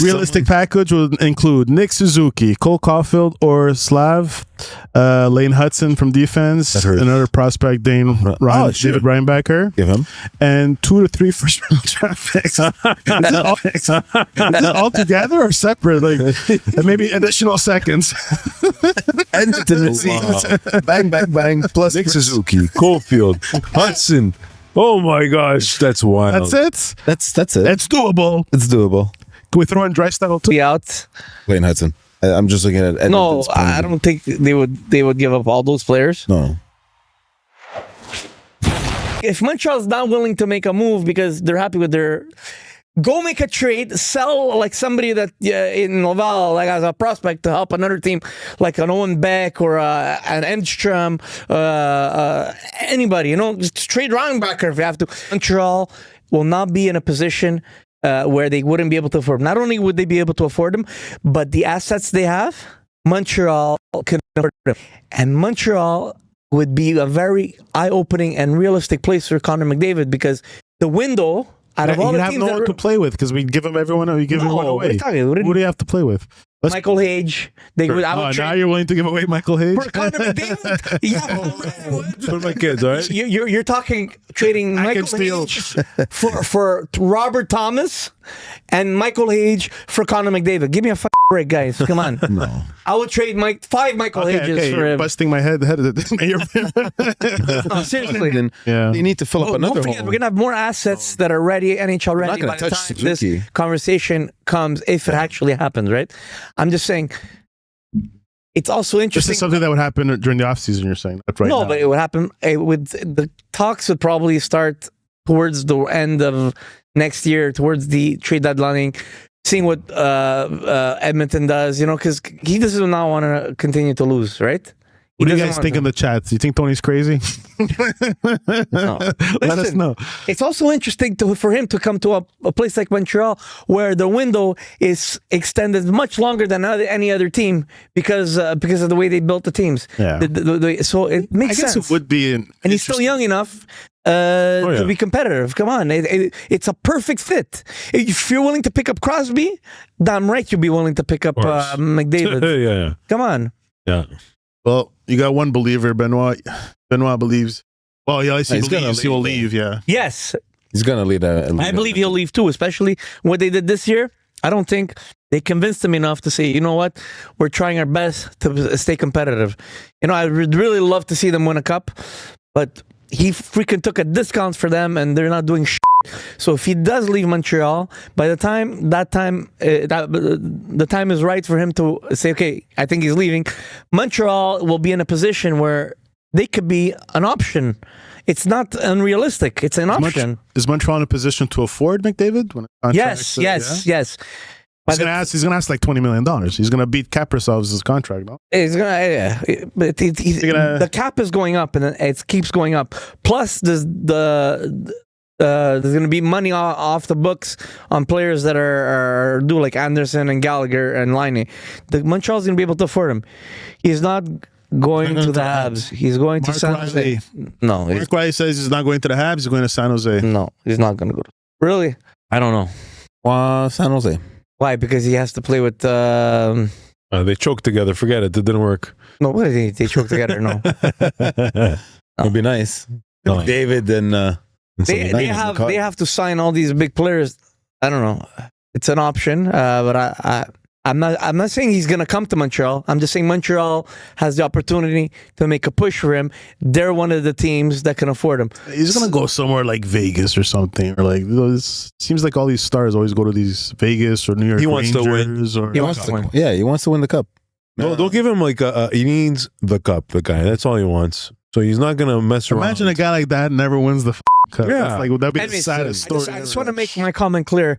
Realistic package will include Nick Suzuki, Cole Caulfield, or Slav, Lane Hudson from defense, another prospect, David Reinbacher. Give him. And 2 to 3 first round draft picks. Is it all together or separate? Like, and maybe additional seconds. Bang, bang, bang. Plus Nick Suzuki, Caulfield, Hudson. Oh my gosh, that's wild. That's it? That's it. It's doable. It's doable. Can we throw in Drysdale too? Be out. Lane Hudson. I'm just looking at No, I don't think they would give up all those players. No. If Montreal's not willing to make a move because they're happy with their, go make a trade, sell like somebody that in Laval, like as a prospect to help another team, like an Owen Beck or an Edstrom, anybody, just trade Reinbacher if you have to. Montreal will not be in a position where they wouldn't be able to afford them. Not only would they be able to afford them, but the assets they have, Montreal can afford them. And Montreal would be a very eye-opening and realistic place for Connor McDavid because the window out of all the teams have no one to play with because we give him everyone. We give everyone away. Who do you have to play with? Michael Hage. They would. Now you're willing to give away Michael Hage for Connor McDavid. Yeah, for my kids, all right? You're talking trading Michael Hage for Robert Thomas and Michael Hage for Connor McDavid. Give me a break, guys. Come on. No. I would trade 5 Michael Hages for him. Busting my head. No, seriously. Yeah. You need to fill up another don't forget, we're gonna have more assets that are ready, NHL ready by the time this conversation comes, if it actually happens, right? I'm just saying. It's also interesting. This is something that would happen during the offseason, you're saying? Right no, now. but it would happen. The talks would probably start towards the end of next year, towards the trade deadline, seeing what Edmonton does, because he does not want to continue to lose, right? What do you guys think in the chats? Do you think Tony's crazy? No. Let us know. It's also interesting for him to come to a place like Montreal where the window is extended much longer than any other team because of the way they built the teams. Yeah. So it makes sense. I guess it would be and he's still young enough to be competitive. Come on. It's a perfect fit. If you're willing to pick up Crosby, damn right you'll be willing to pick up McDavid. Yeah. Come on. Yeah. Well, you got one believer, Benoit. Benoit believes. Well, yeah, he believes he will leave, yeah. Yes. He's going to lead. I believe he'll leave too, especially what they did this year. I don't think they convinced him enough to say, you know what, we're trying our best to stay competitive. I would really love to see them win a cup, but he freaking took a discount for them and they're not doing shit. So if he does leave Montreal, by the time the time is right for him to say, okay, I think he's leaving, Montreal will be in a position where they could be an option. It's not unrealistic. It's an option. Is Montreal in a position to afford McDavid? Yes. He's gonna ask like $20 million. He's gonna beat Kaprizov's contract, no? He's gonna, but the cap is going up and it keeps going up. Plus, there's going to be money off the books on players that are due, like Anderson and Gallagher and Laine. The Montreal's going to be able to afford him. He's not going to the Habs. He's going to San Jose. No. Mark Riley says he's not going to the Habs. He's going to San Jose. No, he's not going to go. Really? I don't know. San Jose. Why? Because he has to play with... they choked together. Forget it. It didn't work. No, what did they choke together? No. It'd be nice. No. David and... They have to sign all these big players. I don't know. It's an option, but I'm not saying he's going to come to Montreal. I'm just saying Montreal has the opportunity to make a push for him. They're one of the teams that can afford him. He's going to go somewhere like Vegas or something, or like it seems like all these stars always go to these Vegas or New York. He wants to win. He wants to win. Yeah, he wants to win the cup. No, don't give him he needs the cup. The guy. That's all he wants. So he's not going to mess around. Imagine a guy like that never wins the cup. Yeah. That'd be the saddest story. I just want to make my comment clear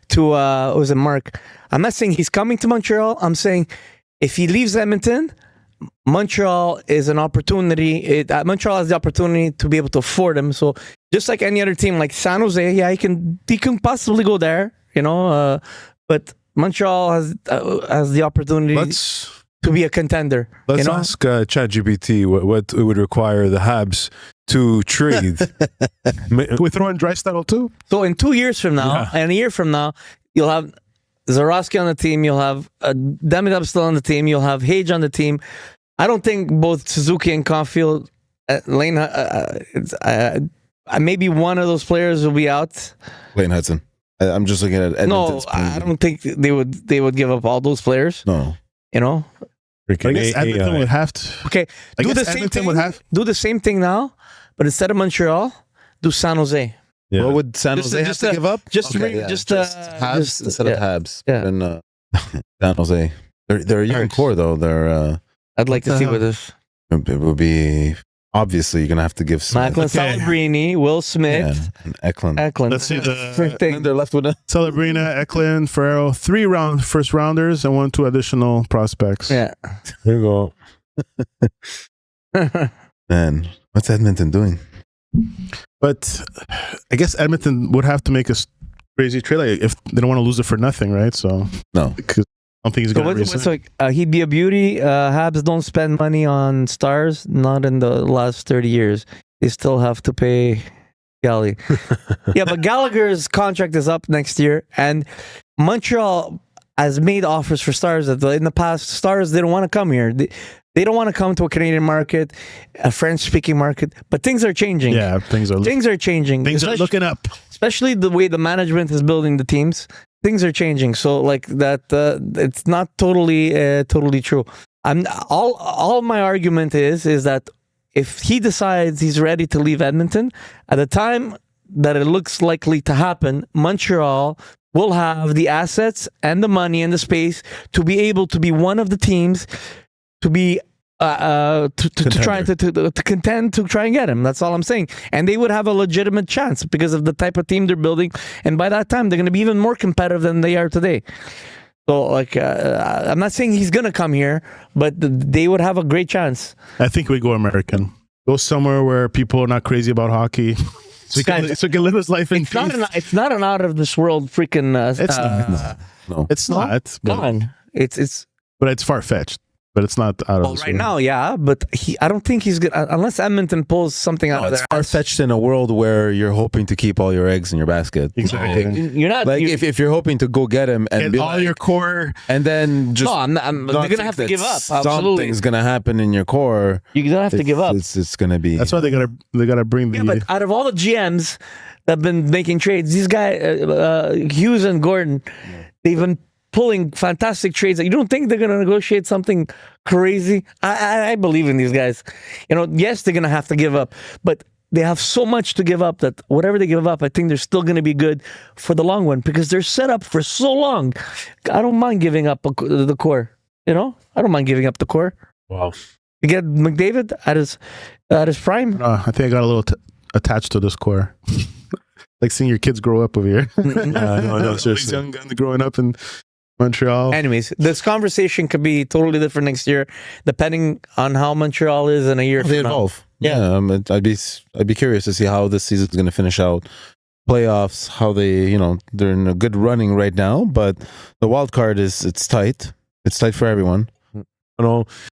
to was it Mark? I'm not saying he's coming to Montreal. I'm saying if he leaves Edmonton, Montreal is an opportunity. Montreal has the opportunity to be able to afford him. So just like any other team, like San Jose, he can possibly go there. But Montreal has the opportunity to be a contender. Let's ask ChatGPT what it would require the Habs to trade. Can we throw in Drysdale too? So in 2 years from now, and a year from now, you'll have Zarowski on the team. You'll have Demidov still on the team. You'll have Hage on the team. I don't think both Suzuki and Caulfield, Lane, maybe one of those players will be out. Lane Hudson. I'm just looking at Edmonton's. No, I don't think they would give up all those players. No. You know. I guess Edmonton would have to. Okay, do the same thing. Do the same thing now, but instead of Montreal, do San Jose. Yeah. What would San Jose have to give up? Just Habs instead of Habs. Yeah. And San Jose. They're a young core though. They're. I'd like to see what this. It would be obviously you're gonna have to give Smith. Macklin, Celebrini, Will Smith, and Eklund. Let's see the And they're left with a Celebrina, Eklund, Ferrero, 3 first rounders and 2 additional prospects. Yeah. There you go. Man, what's Edmonton doing? But I guess Edmonton would have to make a crazy trade if they don't want to lose it for nothing, right? So No, because I don't think he's going to resign. He'd be a beauty. Habs don't spend money on stars, not in the last 30 years. They still have to pay Galley. Yeah, but Gallagher's contract is up next year, and Montreal has made offers for stars that in the past, stars didn't want to come here. They don't want to come to a Canadian market, a French-speaking market, but things are changing. Yeah, things are changing. Things are looking up. Especially the way the management is building the teams. Things are changing. So like that, it's not totally true. All my argument is that if he decides he's ready to leave Edmonton, at the time that it looks likely to happen, Montreal will have the assets and the money and the space to be able to be one of the teams to be to contend to try and get him. That's all I'm saying. And they would have a legitimate chance because of the type of team they're building. And by that time, they're going to be even more competitive than they are today. So, like, I'm not saying he's going to come here, but they would have a great chance. I think we go American. Go somewhere where people are not crazy about hockey. So he can live his life in peace. It's not an out of this world freaking. It's not. No. It's not. Come on. It's. But it's far fetched. But it's not out of Well, right now, yeah, but I don't think he's good unless Edmonton pulls something out of It's there. far-fetched in a world where you're hoping to keep all your eggs in your basket. Exactly. You're not Like if you're hoping to go get him and Get be all your core. and then just No, I'm they're not gonna have to think give that up. Absolutely, something's gonna happen in your core. you're gonna have to give up. It's gonna be. That's why they gotta bring the. Yeah, but out of all the GMs that have been making trades, these guys, Hughes and Gordon, they've been pulling fantastic trades. You don't think they're going to negotiate something crazy? I believe in these guys. You know, yes, they're going to have to give up, but they have so much to give up that whatever they give up, I think they're still going to be good for the long run because they're set up for so long. I don't mind giving up the core. You know, I don't mind giving up the core. Wow. You get McDavid at his prime. I think I got a little attached to this core. Like seeing your kids grow up over here. No, These seriously. young guys growing up in Montreal. Anyways, this conversation could be totally different next year, depending on how Montreal is in a year They from now. evolve. Yeah. I'd be curious to see how this season's going to finish out. Playoffs, how they're in a good running right now, but the wild card it's tight. It's tight for everyone. You know,